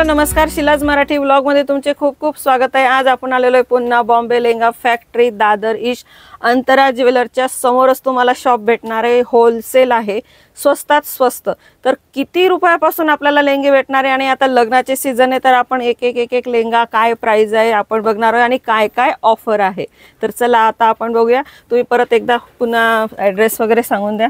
नमस्कार, शिलाज मराठी व्लॉग मध्ये तुमचे खूप खूप स्वागत आहे। आज आपण आलेलो आहे पुन्हा बॉम्बे लेहंगा फॅक्टरी दादर ईस्ट अंतरा ज्वेलरच्या समोरच तुम्हाला शॉप भेटणार आहे। होलसेल आहे, स्वस्तात स्वस्त। तर किती रुपयापासून आपल्याला लेहंगे भेटणार आहे आणि आता लग्नाचे सीजन आहे तर आपण एक एक लेहंगा काय प्राइस आहे आपण बघणार आहोत आणि काय काय ऑफर आहे। तर चला आता आपण बघूया। तुम्ही परत एकदा पुन्हा ॲड्रेस वगैरे सांगून द्या।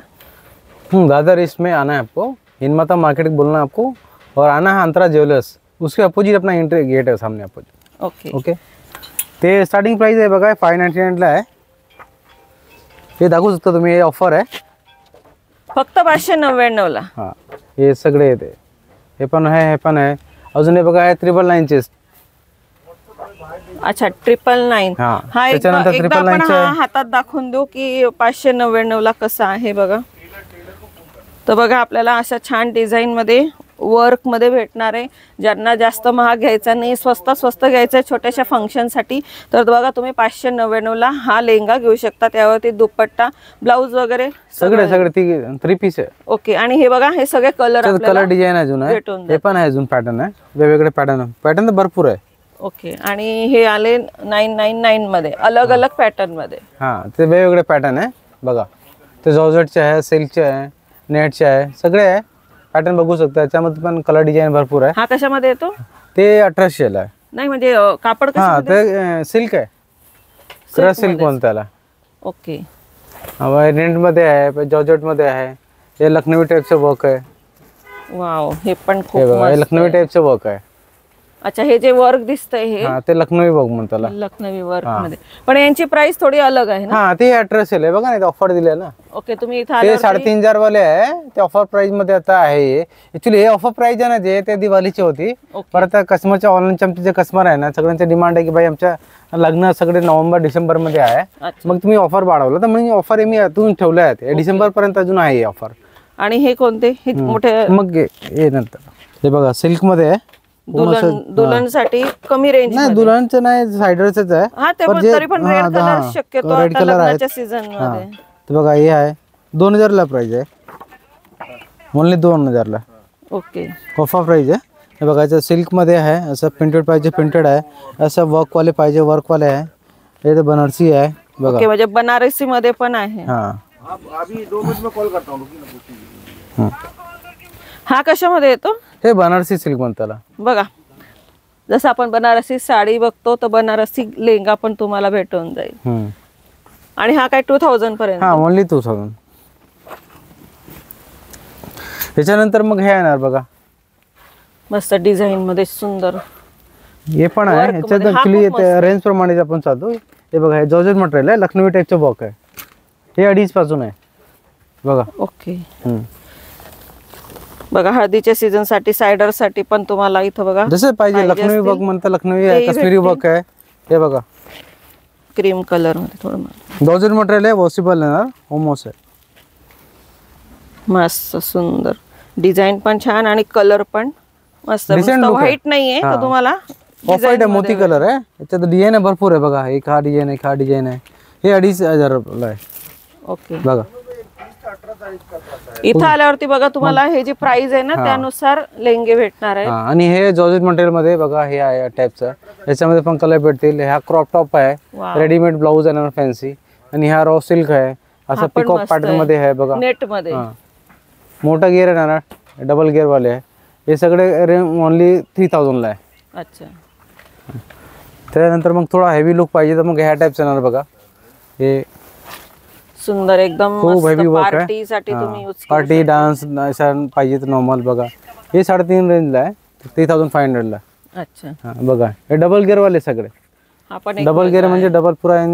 दादर ईस्ट में आना है आपको, हिंदमाता मार्केट बोलना है आपको और आना है अंतरा ज्वेलर्स, उसके अपोजिट अपना एंट्री गेट है सामने अपोजिट। ओके ओके ते स्टार्टिंग प्राइस आहे बघा 599 ला आहे। हे दाखवू शकता तुम्ही, हे ऑफर आहे फक्त 599 ला। हां हे सगळे येते, हे पण आहे अजून हे बघा आहे 999 चे। अच्छा 999। हा एकदा आपण हातात दाखवून देऊ की 599 ला कसं आहे बघा। तर बघा आपल्याला अशा छान डिझाइन मध्ये वर्क मध्ये भेटणार आहे। ज्यांना जास्त महाग घ्यायचा नाही, स्वस्त घ्यायचं आहे छोट्याशा फंक्शन साठी, तर बघा तुम्ही 599 ला हा लेहंगा घेऊ शकता। त्यावरती दुपट्टा, ब्लाउज वगैरे सगळे थ्री पीस आहे। ओके आणि हे बघा हे सगळे कलर डिझाइन अजून आहे, हे पण आहे अजून पॅटर्न आहे, वेगवेगळे पॅटर्न तर भरपूर आहे। ओके आणि हे आले 999 मध्ये अलग पॅटर्न मध्ये। हां ते वेगवेगळे पॅटर्न आहे बघा, ते जॉर्जेटचे आहे, सिल्कचे आहे, नेटचे आहे, सगळे आहे पॅटर्न बघू शकता। त्याच्यामध्ये पण कलर डिझाइन भरपूर आहे। हा कशामध्ये येतो? ते 1800 ला आहे। नाही म्हणजे कापड कशामध्ये? हां ते सिल्क आहे, क्रश सिल्क म्हणतात त्याला। ओके रेंट मध्ये आहे, जॉर्जेट मध्ये आहे, हे लखनवी टाइपचं वर्क आहे। वाव हे पण खूप मस्त लखनवी टाइपचं वर्क आहे। अच्छा हे जे वर्क दिसतंय हे हां ते लखनवी वर्क म्हणतात, लखनवी वर्क मध्ये, पण यांची प्राइस थोडी अलग आहे ना? हां ते 1800 आहे बघा, नाही ऑफर दिले ना। ओके तुम्ही इथे ते 3500 वाले आहे, ते ऑफर प्राइस मध्ये आता आहे। ऍक्च्युली हे ऑफर प्राइस आहे ना जे ते दिवाळीची होती, परत कस्टमरच्या ऑनलाईनचे आमचे जे कस्टमर आहे ना सगळ्यांची डिमांड आहे की भाई आमच्या लग्न सगळे नोव्हेंबर डिसेंबर मध्ये आहे, मग तुम्ही ऑफर वाढवलं तर म्हणजे ऑफर मी तुम्ही ठेवले आहेत डिसेंबर पर्यंत अजून आहे ऑफर। आणि हे कोणते हे मोठे? मग हे नंतर हे बघा सिल्क मध्ये आहे, दुल्हन साठी कमी रेंज नाही, दुल्हनचं नाही साइडरच आहे। हां ते पण तरी पण रेड कलर शक्यतो आता लग्नाच्या सीजन मध्ये। तर बघा हे आहे 2000 ला प्राइस आहे, ओनली 2000 ला। ओके ऑफर प्राइस आहे। हे बघायचं सिल्क मध्ये आहे, असं प्रिंटेड पाहिजे प्रिंटेड आहे, असं वर्क वाले पाहिजे वर्क वाले आहे। हे तर बनारसी आहे बघा। ओके म्हणजे बनारसी मध्ये पण आहे। हां अभी 2 मिनट में कॉल करता हूं। हा कशामध्ये येतो? हे बनारसी सिल्क म्हणतात बघा। जसं आपण बनारसी साडी बघतो तर बनारसी लेहंगा पण तुम्हाला भेटून जाईल। आणि हा काय 2000 पर्यंत? हां ओनली 2000। त्याच्यानंतर मग हे येणार बघा, मस्त डिझाइन मध्ये सुंदर हे पण आहे। याच्यात ऍक्च्युली रेंज प्रमाणे आपण चालतो। हे बघा हे जॉर्जेट मटेरियल आहे, लखनवी टाइपचं वर्क आहे, हे 2.5 पासून आहे बघा। ओके बघा हळदीच्या सीजन साठी साइडर साठी पण तुम्हाला इथं बघा जसं पाहिजे लखनवी वर्क म्हणतात, लखनवी आहे, काश्मीरी वर्क आहे। हे बघा क्रीम कलर मध्ये थोडं जॉर्जेट मटेरियल आहे, वॉशेबल येणार, होमवॉश आहे, मस्त सुंदर डिझाइन पण छान आणि कलर पण मस्त। व्हाईट नाहीये तर तुम्हाला ऑफ व्हाईट आहे, मोती कलर आहे। याच्यात डिझाइन भरपूर आहे बघा, एक हा डिझाइन आहे, हा डिझाइन आहे, हे 2500 ला आहे। ओके बघा इथं आल्यावरती बघा तुम्हाला हे जी प्राइस आहे ना त्यानुसार लेहंगे भेटणार आहे। आणि हे जॉर्जेट मटेरियल मध्ये बघा हे आहे टाइपचं, याच्यामध्ये पण कलर भेटतील। हा क्रॉप टॉप आहे, रेडीमेड ब्लाउज आहे फॅन्सी, आणि हा रॉ सिल्क आहे, असं पिकॉक पॅटर्न मध्ये आहे बघा, नेट मध्ये। मोठा गिअर आहे ना, डबल गिअर वाले आहे, हे सगळे ओनली 3000 ला आहे। अच्छा त्यानंतर मग थोडा हेवी लुक पाहिजे तर मग ह्या टाइपचं येणार बघा, हे सुंदर एकदम खूप हेवी वर्क आहे, पार्टी साठी तुम्ही यूज पार्टी डान्स असा पाहिजे तर नॉर्मल बघा। हे 3.5 रेंजला आहे, 3500 ला। अच्छा हां बघा हे डबल गिअर वाले सगळे, आपण डबल गिअर म्हणजे डबल पुरा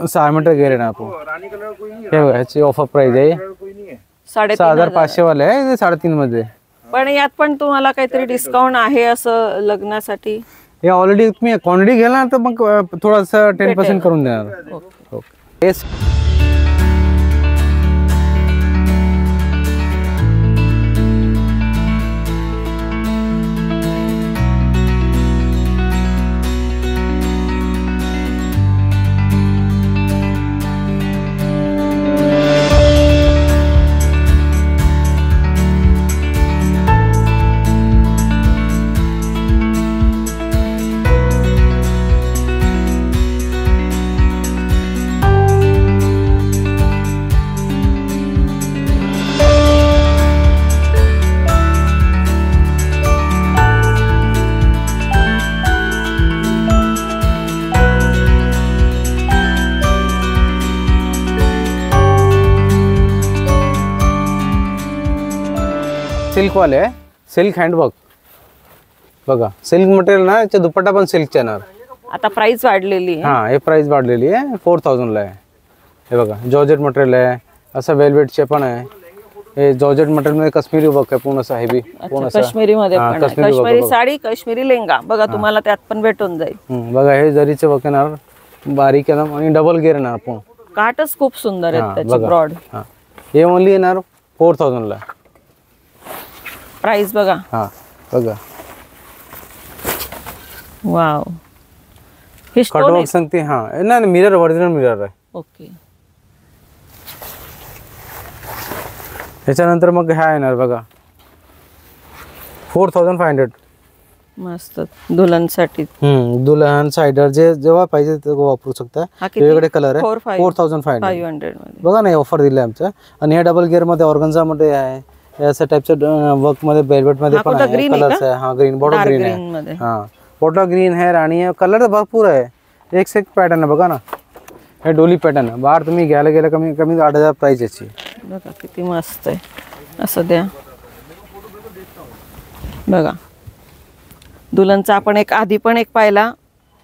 6 मीटर गिअर आहे ना आपण। हे बघा ह्याची ऑफर प्राइस आहे 6500 वाले आहे, ते 3.5 मध्ये। पण यात पण तुम्हाला काहीतरी डिस्काउंट आहे असं लग्नासाठी? हे ऑलरेडी तुम्ही क्वांटिटी घ्याल ना तर मग थोडंसं 10% करून देणार। ओके सिल्कवाले आहे, सिल्क हँडवर्क बघा. सिल्क मटेरियल ना, याचे दुपट्टा पण सिल्कचे येणार. आता प्राइस वाढलेली आहे. हां, हे प्राइस वाढलेली आहे, 4000ला आहे. हे बघा जॉर्जेट मटेरियल आहे, असं वेलवेटचे पण आहे. हे जॉर्जेट मटेरियल मध्ये काश्मीरी वर्क आहे, पूर्ण असं हेवी, पूर्ण असं काश्मीरी मध्ये हां, पण आहे. काश्मीरी काश्मीरी वर्क साडी, काश्मीरी लेंगा बघा, तुम्हाला त्यात पण भेटून जाईल. बघा. हे जरीचे वर्क येणार, बारीक एकदम, आणि डबल गेअर येणार पूर्ण. काठच खूप सुंदर आहेत हां, त्याची, बघा. ब्रॉड. हां, हे ओनली येणार 4000ला. प्राइस बघा. हां बघा, वाव, हे स्टोन कटवर्क आहे. सांगते. हां, नाही मिरर, ओरिजिनल मिरर आहे. ओके. त्याच्यानंतर मग ह्या येणार बघा 4500. मस्त दुल्हनसाठी. दुल्हन सायडर जे जेव्हा पाहिजे ते वापरू शकता. हा किती? वेगवेगळे कलर आहे. 4500 4500 मध्ये बघा ना, ऑफर दिली आमचं. आणि हे डबल गिअर मध्ये ऑर्गन्झा मध्ये आहे, अशा टाइपच्या वर्क मध्ये, वेलवेट मध्ये पण आहे. green आहे कलर्स का? आहे. हा, ग्रीन, बॉटल ग्रीन green आहे. मध्ये. हा, बॉटल ग्रीन आहे. आणि कलर भरपूर आहे, एक से एक पॅटर्न आहे बघा ना. हे डोली पॅटर्न आहे. बाहेर तुम्ही घ्यायला गेलं कमी कमी 8000 प्राइस याची. बघा किती मस्त आहे. असं द्या बघा. दुल्हनचा आपण एक आधी पण एक पाहिला,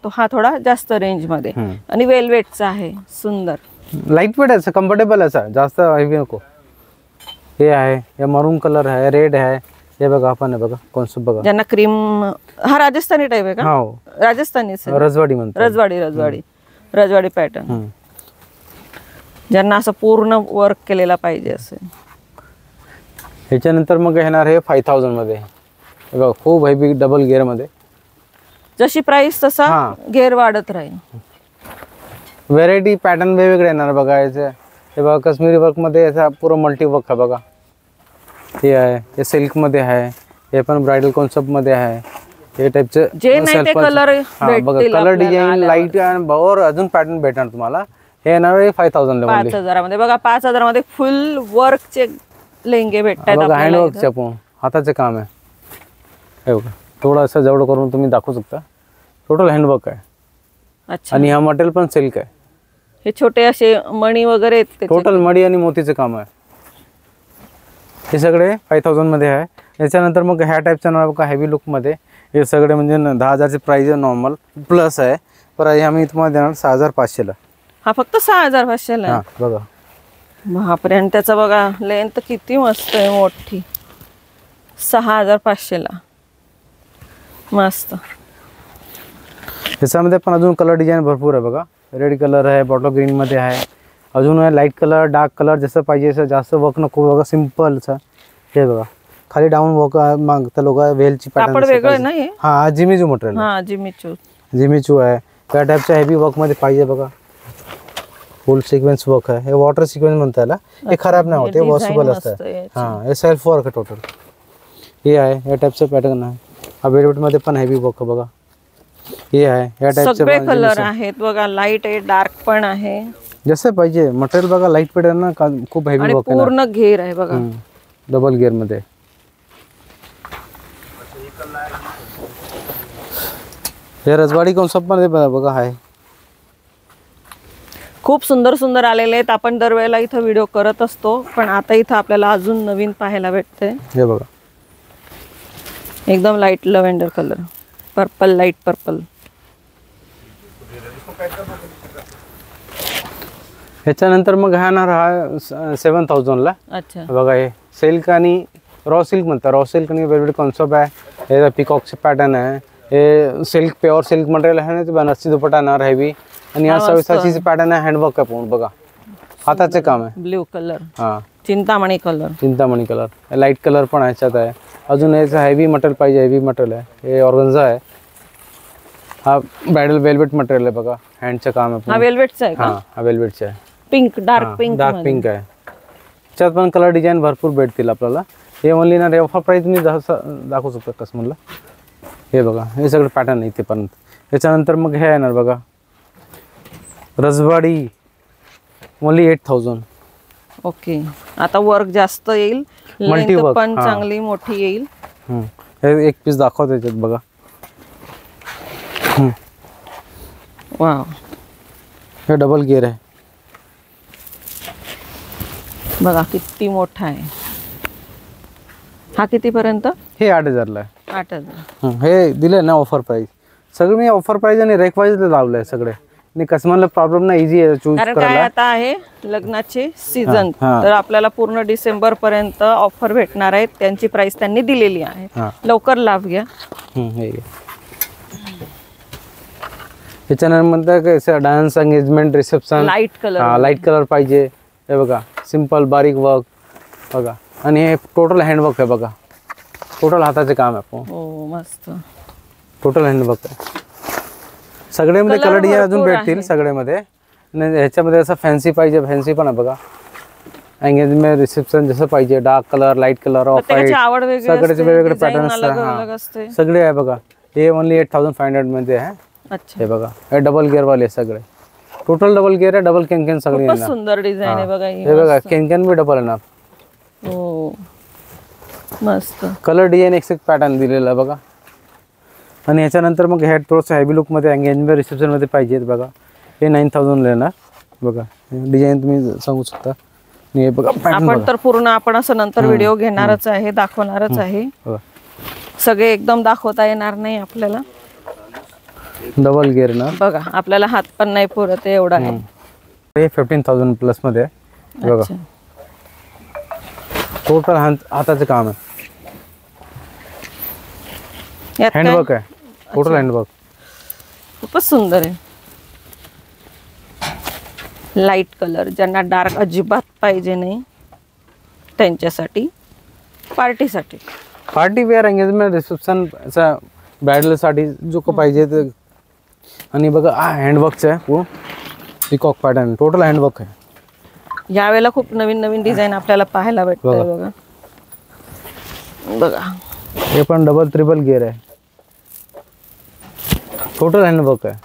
तो हा थोडा जास्त रेंज मध्ये आणि वेलवेटचा आहे, सुंदर लाईट वेट आहे, कम्फर्टेबल आहे, जास्त हेवी नको. हे आहे, हे मरून कलर आहे, रेड आहे. हे बघा, आपण बघा कॉन्सेप्ट बघा. ज्यांना क्रीम, हा राजस्थानी टाइप आहे का? हो, राजस्थानी रजवाडी म्हणतात. रजवाडी पॅटर्न. ज्यांना असं पूर्ण वर्क केलेला पाहिजे असेल. ह्याच्यानंतर मग येणार हे 5000 मध्ये. हे बघा, खूप हेवी डबल गिअर मध्ये. जशी प्राइस तसा घेर वाढत राहील. व्हेरायटी पॅटर्न वेगवेगळे येणार बघा. याचे हे बघा, काश्मीरी वर्क मध्ये याचा पूर्ण मल्टी वर्क आहे बघा. हे आहे, हे सिल्क मध्ये आहे, हे पण ब्रायडल कॉन्सेप्ट मध्ये आहे. हे टाइपचे जे नाही ते कलर बघा, कलर डिझाईन लाईट आणि और अजून पॅटर्न भेटणार तुम्हाला. हे येणार 5000 ला. 5000 मध्ये बघा. 5000 मध्ये फुल वर्कचे लेंगे भेटतात बघा. आपल्याला. हँडवर्कचे आपण हाताचे काम आहे. हे बघा, थोडं असं जवळ करून तुम्ही दाखवू शकता. टोटल हँडवर्क आहे. अच्छा. आणि हा मटेरियल पण सिल्क आहे. हे छोटे असे मणी वगैरे आहेत त्याचे. टोटल मडी आणि मोतीचे काम आहे. हे सगळे 5000 मध्ये आहे. याच्यानंतर मग ह्या टाईपच्या नाव बघा, हेवी लुक मध्ये. हे सगळे म्हणजे 10000ची प्राइस आहे, नॉर्मल प्लस आहे. पर हे आम्ही तुम्हाला देणार 6500 ला. हा फक्त 6500 ला. हा बघा, बापरे. आणि त्याचा बघा लेंथ किती मस्त आहे, मोठी. 6500 ला मस्त. त्याच्यामध्ये पण अजून कलर डिझाईन भरपूर आहे बघा. रेड कलर आहे, बॉटल ग्रीन मध्ये आहे, अजून आहे लाईट कलर, डार्क कलर, जसं पाहिजे असं. जास्त वर्क नको बघा, सिम्पलचा. हे बघा, खाली डाऊन वर्क मागता लोक वेलची कापड वेगळं नाही. हा, जिमीचू मटेरियल. हा, जिमीचू आहे. त्या टाईपच्या हेवी वर्क मध्ये पाहिजे बघा. फुल सिक्वेन्स वर्क आहे. हे वॉटर सिक्वेन्स म्हणता याला. हे खराब नाही होते, वॉशेबल असतं. हा, हे सेल्फ वर्क आहे टोटल. हे आहे, या टाईपचं पॅटर्न आहे. हा वेलवेट मध्ये पण हेवी वर्क बघा. हे आहे, या टाईपचे सगळे कलर आहेत बघा. लाईट आहे, डार्क पण आहे, जसं पाहिजे. मटेरियल बघा, लाईट पॅटर्न ना, खूप हेवी वर्क आहे. पूर्ण घेर आहे बघा. डबल गिअर मध्ये. हे रजवाडी कॉन्सेप्ट मध्ये बघा आहे. खूप सुंदर सुंदर आलेले आहेत. आपण दरवेळेला इथं व्हिडिओ करत असतो, पण आता इथं आपल्याला अजून नवीन पाहायला भेटते. हे बघा, एकदम light lavender colour, purple, light purple. ह्याच्यानंतर मग हा ना, हा 7000 ला. अच्छा. बघा, हे सिल्क आणि रॉ सिल्क म्हणतात. रॉ सिल्क आणि वेगवेगळे कॉन्सेप्ट आहे. हे पिकॉकचे पॅटर्न आहे. हे सिल्क, प्युअर सिल्क मटेरियल आहे ना, ते बनारसी दुपट्टा येणार हेवी. आणि या सविसाची पॅटर्न आहे, हँडवर्क आहे पूर्ण बघा. हाताचे काम आहे. ब्ल्यू कलर, हा, चिंतामणी कलर, लाईट कलर पण ह्याच्यात आहे. अजून याचं हेवी मटेरियल पाहिजे, हेवी मटेरियल आहे. हे ऑर्गन्झा आहे. हा ब्रायडल वेलवेट मटेरियल आहे बघा, हँडचं काम आहे. हा वेलवेटचा आहे का? हा वेलवेटचा आहे. पिंक, डार्क पिंक आहे. त्याच्यात पण कलर डिझाईन भरपूर भेटतील आपल्याला. हे ओनली ना, ऑफर प्राईस तुम्ही दाखवू शकता कस्टमरला. हे बघा, हे सगळं पॅटर्न आहे इथेपर्यंत. त्याच्यानंतर मग हे येणार बघा, रजवाडी, ओनली 8000. ओके. आता वर्क जास्त येईल, मल्टी वर्क पण चांगली मोठी येईल. हे एक पीस दाखवतो याच्यात बघा. वाव, हे डबल गिअर आहे बघा किती मोठा आहे. हा कितीपर्यंत? हे 8,000ला आहे. 8,000. हे दिले ना ऑफर प्राइस. सगळं मी ऑफर प्राइस आणि रेक वाईज लावलंय सगळे. आणि कस्टमरला प्रॉब्लेम नाही, इझी आहे चूज कारण काय करायला. आता आहे लग्नाचे सीझन, हा. तर आपल्याला पूर्ण डिसेंबर पर्यंत ऑफर भेटणार आहेत. त्यांची प्राइस त्यांनी दिलेली आहे. हा. लवकर लाभ घ्या. हे घे. त्याच्यानंतर काय dance engagement reception light colour. Light colour पाहिजे. हे बघा सिंपल बारीक वर्क बघा. आणि हे टोटल हँडवर्क आहे बघा. टोटल हाताचे काम आहे. हो मस्त. टोटल हँडवर्क आहे. सगळ्यामध्ये Colour कलर डिझाईन अजून भरपूर भेटतील आहे. सगळ्यामध्ये. आणि ह्याच्यामध्ये असं फॅन्सी पाहिजे, फॅन्सी पण आहे बघा. एंगेजमेंट रिसेप्शन जसं पाहिजे, dark colour, light colour, of प्रत्येकाची आवड वेगळी सगळ्याचे असते, वेगवेगळे design पॅटर्न अलग अलग असतात. असते. सगळे आहे बघा. हे ओनली 8,500 मध्ये आहे. अच्छा, हे बघा हे डबल गिअर वाले सगळे. टोटल डबल गिअर आहे. डबल कॅन सगळे खूपच येणार. सुंदर डिझाईन आहे बघा ही. हे बघा कॅन बी डबल येणार. हो मस्त. कलर डिझाईन एक पॅटर्न दिलेला आहे बघा. आणि ह्याच्यानंतर मग हे थोडंसं हेवी लुकमध्ये एंगेजमेंट रिसेप्शनमध्ये पाहिजेत बघा. हे 9,000 येणार बघा. डिझाईन तुम्ही सांगू शकता. आणि हे बघा पॅटर्न आपण तर पूर्ण आपण असं नंतर व्हिडिओ घेणारच आहे, दाखवणारच आहे. बघा. सगळे एकदम दाखवता येणार नाही आपल्याला. डबल गिअर ना बघा आपल्याला हात पण नाही पुरत आहे एवढा आहे. हे 15,000 प्लस मध्ये आहे. बघा अच्छा. टोटल हाताचं काम आहे. यात काय? हँडवर्क आहे. Total handwork. खूपच सुंदर आहे. लाईट कलर, ज्यांना डार्क अजिबात पाहिजे नाही त्यांच्यासाठी, पार्टीसाठी. पार्टी वेअर एंगेजमेंट रिसेप्शन असा ब्रायडलसाठी जो का पाहिजे ते. आणि बघा हा हँडवर्कचं आहे पूर्ण. पिकॉक पॅटर्न टोटल हँडवर्क आहे. यावेळेला खूप नवीन नवीन डिझाईन आपल्याला पाहायला भेटतंय बघा. बघा हे पण डबल ट्रिपल गिअर आहे. टोटल हँडवर्क आहे.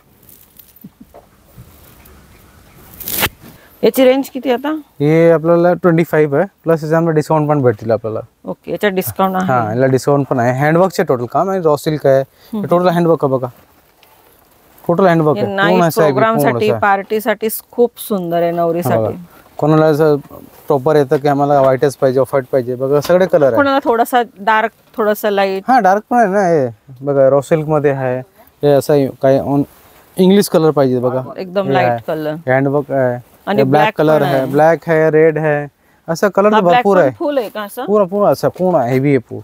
याची रेंज किती आता? हे आपल्याला 25 आहे. प्लस याच्यामध्ये डिस्काउंट पण भेटतील आपल्याला. ओके, याच्यात डिस्काउंट आहे. हा याला डिस्काउंट पण आहे. हँडवर्कचे टोटल काम आहे. रॉ सिल्क आहे. टोटल हँडवर्क आहे बघा. टोटल हँडवर्क आहे. नाईट प्रोग्राम साठी, पार्टी साठी खूप सुंदर आहे. नवरीसाठी कोणाला असं प्रॉपर येतं की आम्हाला व्हाईटच पाहिजे, ऑफ व्हाईट पाहिजे बघा. सगळे कलर आहे. कोणाला थोडासा डार्क, थोडासा लाईट. हा डार्क पण आहे ना. हे बघा रॉ सिल्क मध्ये आहे. हे असं काय इंग्लिश कलर पाहिजे बघा. एकदम लाईट कलर. हँडवर्क आहे. आणि ब्लॅक कलर आहे. ब्लॅक आहे, रेड आहे. असं कलर तर भरपूर आहे. फुल आहे का असं? पूरा पूरा असं पूर्ण हेवी आहे पूर्ण.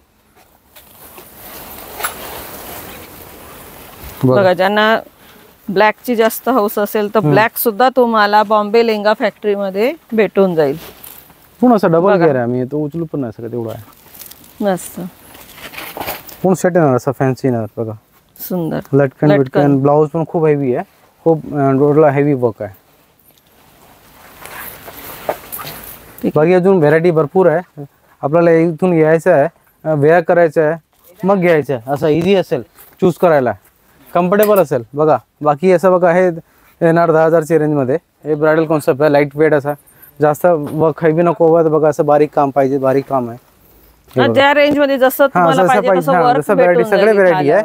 बघा ज्यांना ब्लॅक ची जास्त हौस असेल तर ब्लॅक सुद्धा तुम्हाला बॉम्बे लेंगा फॅक्टरी मध्ये भेटून जाईल. पूर्ण असं डबल गिअर आहे. आम्ही तो उचलू पण नाही सगळं तेवढं आहे. मस्त पूर्ण सेट येणार असं फॅन्सी येणार बघा. सुंदर. लटकन बिटकन. ब्लाऊज पण खूप हेवी आहे. खूप रोडला हेवी वर्क आहे. बाकी अजून व्हेरायटी भरपूर आहे. आपल्याला इथून घ्यायचं आहे, वेअर करायचं आहे, मग घ्यायचं आहे. असं इझी असेल चूज करायला, कम्फर्टेबल असेल बघा. बाकी असं बघा हे येणार 10,000च्या रेंजमध्ये. हे ब्रायडल कॉन्सेप्ट आहे. लाईट वेट असा, जास्त वर्क हेवी नको हवं बघा. असं बारीक काम पाहिजे, बारीक काम आहे. त्या रेंज मध्ये जसं तुम्हाला पाहिजे तसं वर्क व्हेरायटी सगळे व्हेरायटी आहे.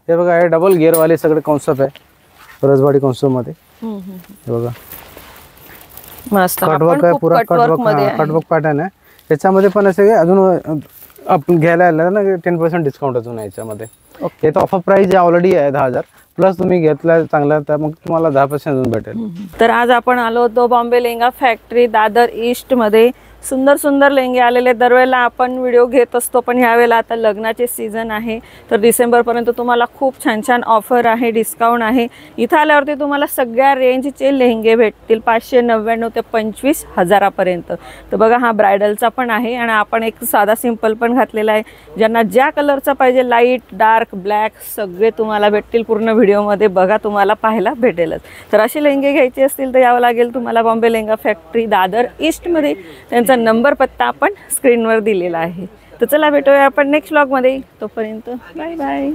हे बघा हे डबल गिअर वाले सगळे कॉन्सेप्ट आहे रजवाडी कॉन्सेप्ट मध्ये. हे बघा मस्त. कटवर्क आहे. पुरा कटवर्क पॅटर्न आहे. त्याच्यामध्ये पण असे अजून आपण घ्यायला आलं ना 10% डिस्काउंट अजून आहे याच्यामध्ये. हे तर ऑफर प्राइस ऑलरेडी आहे 10,000. प्लस तुम्ही घेतला चांगला तर मग तुम्हाला 10% अजून भेटेल. तर आज आपण आलो होतो बॉम्बे लेंगा फॅक्टरी दादर ईस्ट मध्ये. सुंदर सुंदर लेंगे आलेले. दरवेळेला आपण व्हिडिओ घेत असतो, पण ह्यावेळेला आता लग्नाचे सीझन आहे तर डिसेंबरपर्यंत तुम्हाला खूप छान छान ऑफर आहे, डिस्काउंट आहे. इथं आल्यावरती तुम्हाला सगळ्या रेंजचे लेहंगे भेटतील 599 ते 25,000पर्यंत. तर बघा हा ब्रायडलचा पण आहे आणि आपण एक साधा सिंपल पण घातलेला आहे. ज्यांना ज्या कलरचा पाहिजे, लाईट, डार्क, ब्लॅक सगळे तुम्हाला भेटतील. पूर्ण व्हिडिओमध्ये बघा, तुम्हाला पाहायला भेटेलच. तर असे लेहंगे घ्यायचे असतील तर यावं लागेल तुम्हाला बॉम्बे लेंगा फॅक्टरी दादर ईस्टमध्ये. त्यांचा नंबर पत्ता आपण स्क्रीनवर दिलेला आहे. तर चला भेटूया आपण नेक्स्ट व्लॉगमध्ये. तोपर्यंत बाय बाय.